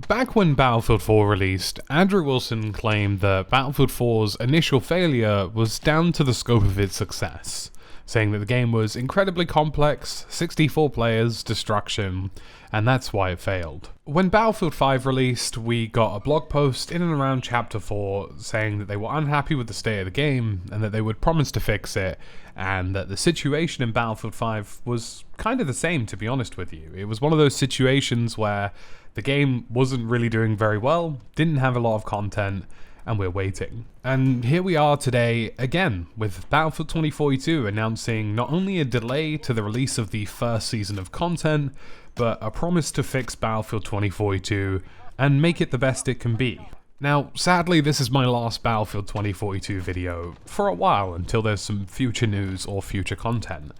back when Battlefield 4 released, Andrew Wilson claimed that Battlefield 4's initial failure was down to the scope of its success, saying that the game was incredibly complex, 64 players, destruction, and that's why it failed. When Battlefield 5 released, we got a blog post in and around Chapter 4 saying that they were unhappy with the state of the game and that they would promise to fix it, and that the situation in Battlefield 5 was kind of the same, to be honest with you. It was one of those situations where the game wasn't really doing very well, didn't have a lot of content, and we're waiting. And here we are today again with Battlefield 2042 announcing not only a delay to the release of the first season of content, but a promise to fix Battlefield 2042 and make it the best it can be. Now, sadly, this is my last Battlefield 2042 video for a while until there's some future news or future content.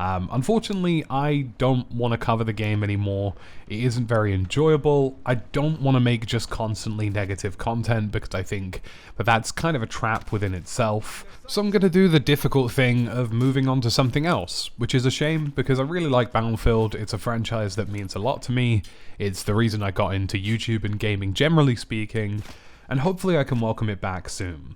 Unfortunately, I don't want to cover the game anymore. It isn't very enjoyable. I don't want to make just constantly negative content because I think that that's kind of a trap within itself. So I'm going to do the difficult thing of moving on to something else, which is a shame because I really like Battlefield. It's a franchise that means a lot to me. It's the reason I got into YouTube and gaming generally speaking, and hopefully I can welcome it back soon.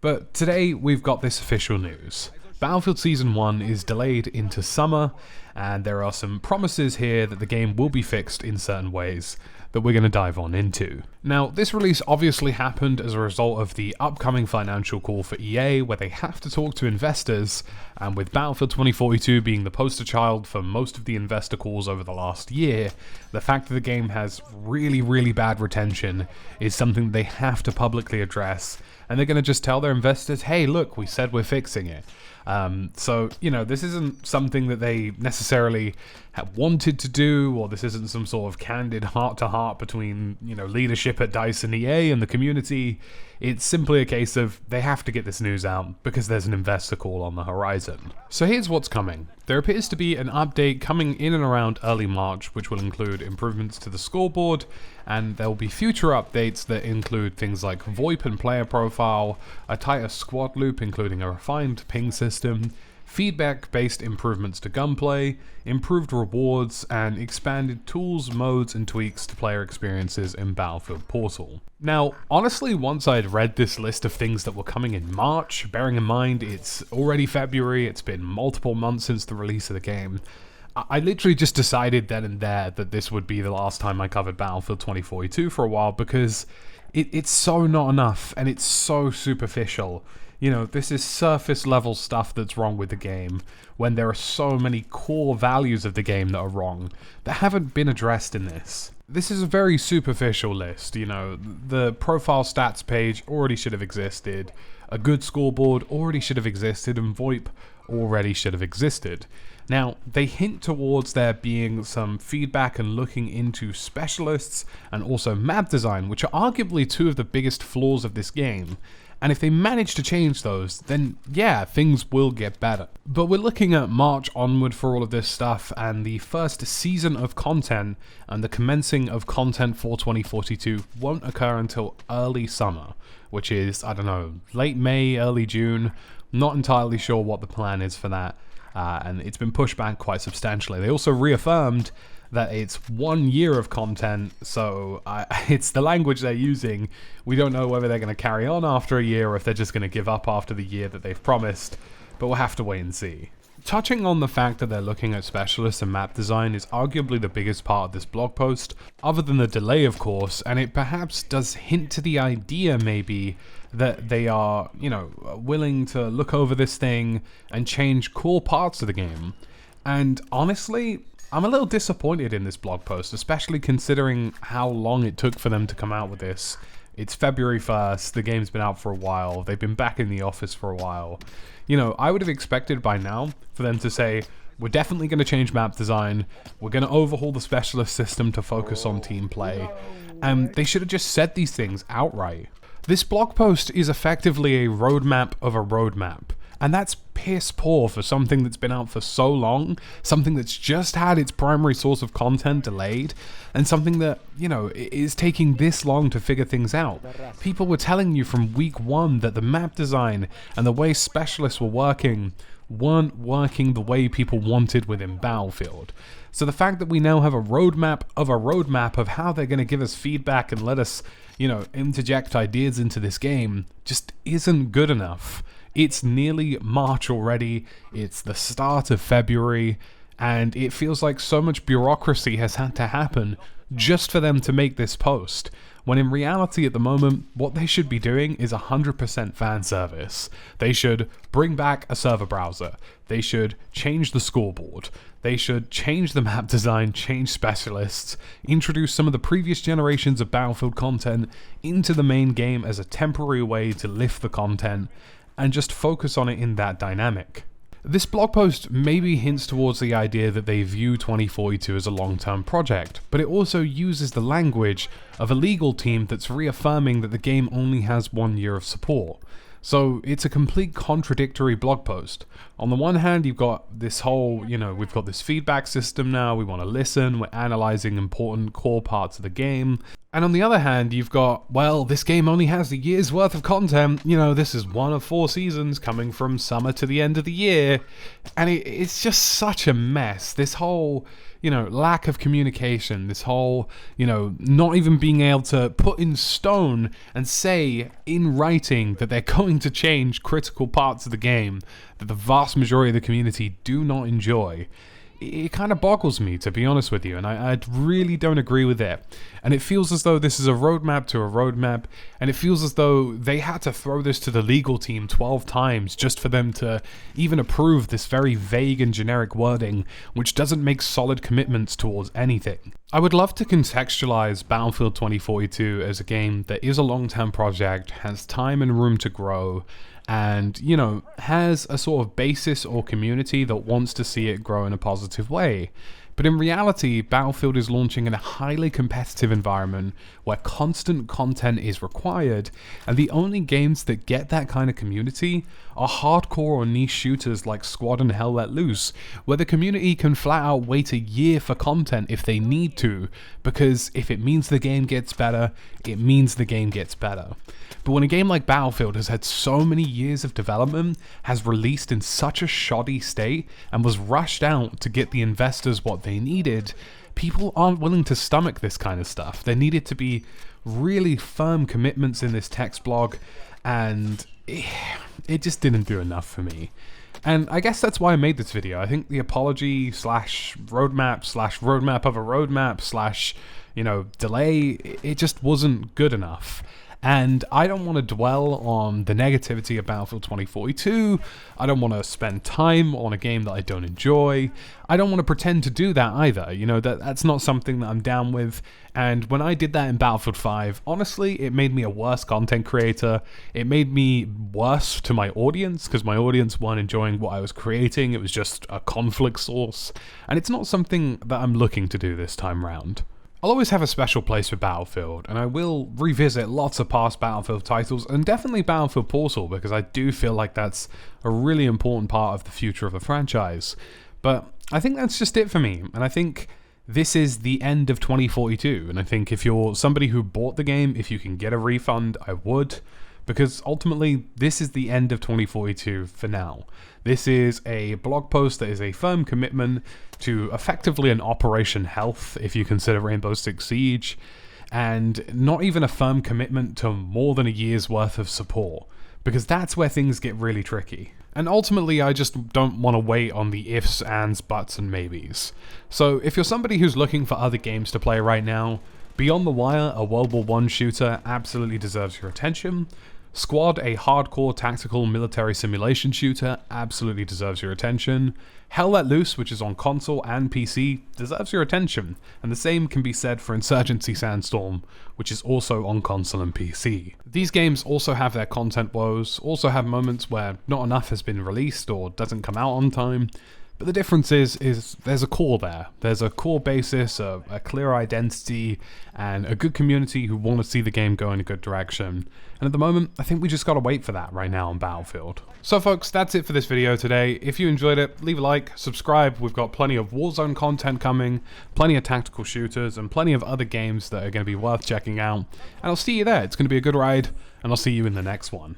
But today we've got this official news. Battlefield Season 1 is delayed into summer, and there are some promises here that the game will be fixed in certain ways that we're going to dive on into. Now, this release obviously happened as a result of the upcoming financial call for EA, where they have to talk to investors, and with Battlefield 2042 being the poster child for most of the investor calls over the last year, the fact that the game has really bad retention is something they have to publicly address, and they're going to just tell their investors, hey look, we said we're fixing it. So, you know, this isn't something that they necessarily have wanted to do, or this isn't some sort of candid heart-to-heart between, you know, leadership at DICE and EA and the community. It's simply a case of they have to get this news out because there's an investor call on the horizon. So here's what's coming. There appears to be an update coming in and around early March, which will include improvements to the scoreboard, and there will be future updates that include things like VoIP and player profile, a tighter squad loop including a refined ping system, feedback-based improvements to gunplay, improved rewards, and expanded tools, modes, and tweaks to player experiences in Battlefield Portal. Now, honestly, once I'd read this list of things that were coming in March, bearing in mind it's already February, it's been multiple months since the release of the game, I literally just decided then and there that this would be the last time I covered Battlefield 2042 for a while because it's so not enough and it's so superficial. You know, this is surface level stuff that's wrong with the game when there are so many core values of the game that are wrong that haven't been addressed in this. This is a very superficial list, you know, the profile stats page already should have existed, a good scoreboard already should have existed, and VoIP already should have existed. Now, they hint towards there being some feedback and looking into specialists and also map design, which are arguably two of the biggest flaws of this game. And if they manage to change those, then yeah, things will get better. But we're looking at March onward for all of this stuff, and the first season of content and the commencing of content for 2042 won't occur until early summer, which is, I don't know, late May, early June. Not entirely sure what the plan is for that, and it's been pushed back quite substantially. They also reaffirmed that it's 1 year of content, so it's the language they're using. We don't know whether they're going to carry on after a year or if they're just going to give up after the year that they've promised, but we'll have to wait and see. Touching on the fact that they're looking at specialists and map design is arguably the biggest part of this blog post, other than the delay of course, and it perhaps does hint to the idea maybe that they are, you know, willing to look over this thing and change core parts of the game. And honestly, I'm a little disappointed in this blog post, especially considering how long it took for them to come out with this. It's February 1st, the game's been out for a while, they've been back in the office for a while. You know, I would have expected by now for them to say, we're definitely going to change map design, we're going to overhaul the specialist system to focus on team play, and they should have just said these things outright. This blog post is effectively a roadmap of a roadmap. And that's piss poor for something that's been out for so long, something that's just had its primary source of content delayed, and something that, you know, is taking this long to figure things out. People were telling you from week one that the map design and the way specialists were working weren't working the way people wanted within Battlefield. So the fact that we now have a roadmap of how they're going to give us feedback and let us, you know, interject ideas into this game just isn't good enough. It's nearly March already, it's the start of February, and it feels like so much bureaucracy has had to happen just for them to make this post, when in reality at the moment, what they should be doing is 100% fan service. They should bring back a server browser, they should change the scoreboard, they should change the map design, change specialists, introduce some of the previous generations of Battlefield content into the main game as a temporary way to lift the content, and just focus on it in that dynamic. This blog post maybe hints towards the idea that they view 2042 as a long-term project, but it also uses the language of a legal team that's reaffirming that the game only has 1 year of support. So it's a complete contradictory blog post. On the one hand, you've got this whole, you know, we've got this feedback system now, we want to listen, we're analyzing important core parts of the game. And on the other hand, you've got, well, this game only has a year's worth of content, you know, this is 1 of 4 seasons coming from summer to the end of the year. And it's just such a mess. This whole, you know, lack of communication, this whole, you know, not even being able to put in stone and say in writing that they're going to change critical parts of the game that the vast majority of the community do not enjoy. It kind of boggles me, to be honest with you, and I really don't agree with it. And it feels as though this is a roadmap to a roadmap, and it feels as though they had to throw this to the legal team 12 times just for them to even approve this very vague and generic wording, which doesn't make solid commitments towards anything. I would love to contextualize Battlefield 2042 as a game that is a long-term project, has time and room to grow, and, you know, has a sort of basis or community that wants to see it grow in a positive way. But in reality, Battlefield is launching in a highly competitive environment where constant content is required, and the only games that get that kind of community are hardcore or niche shooters like Squad and Hell Let Loose, where the community can flat out wait a year for content if they need to, because if it means the game gets better, it means the game gets better. But when a game like Battlefield has had so many years of development, has released in such a shoddy state, and was rushed out to get the investors what they needed, people aren't willing to stomach this kind of stuff. There needed to be really firm commitments in this text blog, and it just didn't do enough for me. And I guess that's why I made this video. I think the apology slash roadmap of a roadmap slash, you know, delay, it just wasn't good enough. And I don't want to dwell on the negativity of Battlefield 2042. I don't want to spend time on a game that I don't enjoy. I don't want to pretend to do that either. You know, that's not something that I'm down with. And when I did that in Battlefield 5, honestly, it made me a worse content creator. It made me worse to my audience, because my audience weren't enjoying what I was creating. It was just a conflict source. And it's not something that I'm looking to do this time round. I'll always have a special place for Battlefield, and I will revisit lots of past Battlefield titles, and definitely Battlefield Portal, because I do feel like that's a really important part of the future of the franchise. But I think that's just it for me, and I think this is the end of 2042, and I think if you're somebody who bought the game, if you can get a refund, I would, because ultimately this is the end of 2042 for now. This is a blog post that is a firm commitment to effectively an Operation Health, if you consider Rainbow Six Siege, and not even a firm commitment to more than a year's worth of support, because that's where things get really tricky. And ultimately, I just don't want to wait on the ifs, ands, buts, and maybes. So if you're somebody who's looking for other games to play right now, Beyond the Wire, a World War I shooter, absolutely deserves your attention. Squad, a hardcore tactical military simulation shooter, absolutely deserves your attention. Hell Let Loose, which is on console and PC, deserves your attention, and the same can be said for Insurgency Sandstorm, which is also on console and PC. These games also have their content woes, also have moments where not enough has been released or doesn't come out on time, But the difference is there's a core there. There's a core basis, a clear identity, and a good community who want to see the game go in a good direction. And at the moment, I think we just gotta wait for that right now on Battlefield. So folks, that's it for this video today. If you enjoyed it, leave a like, subscribe. We've got plenty of Warzone content coming, plenty of tactical shooters, and plenty of other games that are gonna be worth checking out. And I'll see you there. It's gonna be a good ride, and I'll see you in the next one.